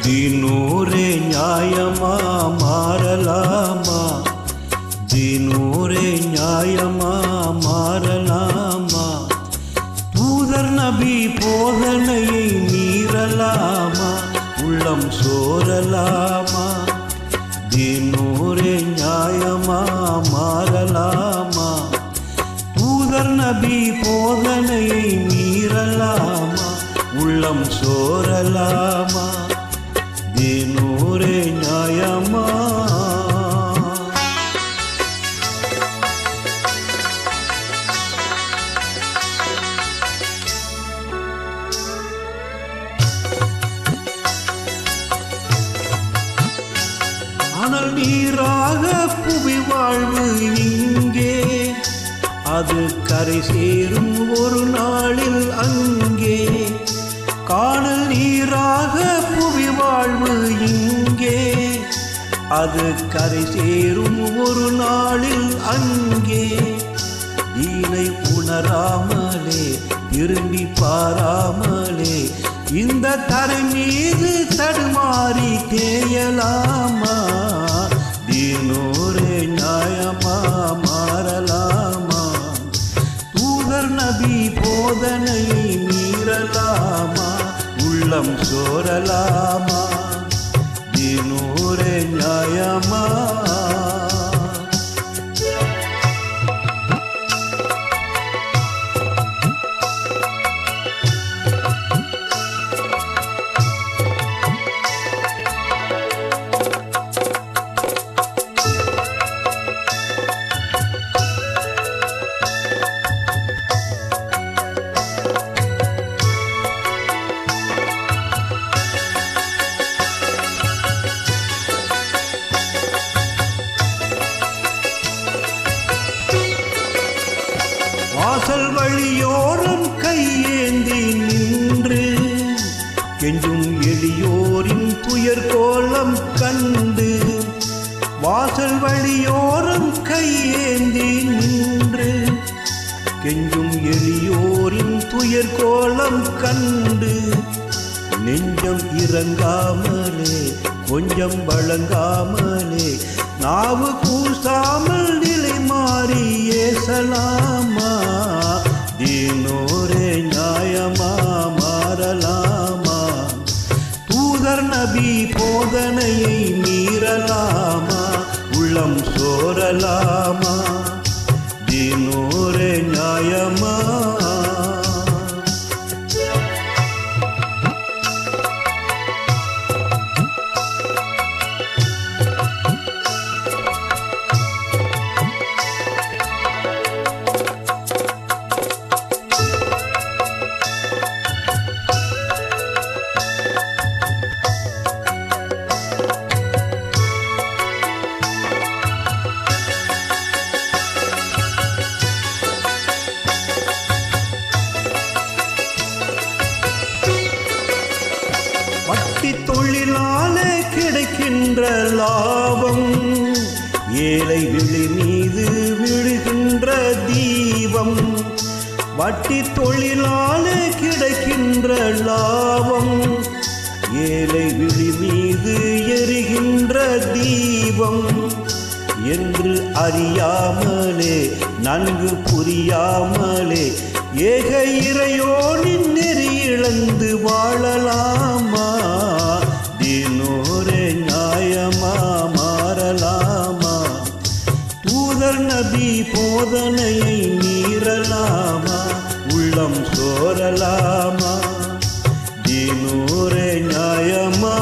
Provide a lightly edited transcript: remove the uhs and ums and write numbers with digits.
தினூரே நியாயமா மாறலாமா? தினூரே நியாயமா மாறலாமா? தூதர் நபி போதனையை மீறலாமா? உள்ளம் சோரலாமா? தினூரே நியாயமா மாறலாமா? தூதர் நபி போதனையை மீறலாமா? உள்ளம் சோரலாமா? தினூரே நியாயமா? ஆனால் நீராக புவி வாழ்வு இங்கே, அது கரை சேரும் ஒரு நாளில் அங்கே. காணல் நீராக புவி வாழ்வு இங்கே, அது கரை சேரும் ஒரு நாளில் அங்கே. தீனை உணராமலே திரும்பி பாராமலே இந்த தரை மீது தடுமாறி தேயலாமா? தினூரே நியாயமா மாறலாமா? தூதர் நபி போதனையை மீறலாமா? உள்ளம் சோரலாமா? தினூரே நியாயமா? வாசல் வழியோரம் கையேந்தி நின்று கெஞ்சும் எளியோரின் துயர் கோலம் கண்டு. வாசல் வழியோரம் கையேந்தி நின்று கெஞ்சும் எளியோரின் துயர் கோலம் கண்டு. நெஞ்சம் இறங்காமலே கொஞ்சம் வழங்காமலே நாவு கூசாமல் நிலை மாறி ஏசலாமா? தினூரே நியாயமா மாறலாமா? தூதர் நபி போதனையை மீறலாமா? உள்ளம் சோரலாமா? தினூரே நியாயமா? வட்டி தொழிலாலே கிடைக்கின்ற லாபம், ஏழை விழி மீது விழுகின்ற தீபம். வட்டி தொழிலாலே கிடைக்கின்ற லாபம், ஏழை விழி மீது எரிகின்ற தீபம். என்று அறியாமலே நன்கு புரியாமலே ஏக இறையோனின் நெறி இழந்து வாழலாமா? தினூரே நியாயமா மாறலாமா? தூதர் நபி போதனையை மீறலாமா? உள்ளம் சோரலாமா? தினூரே நியாயமா?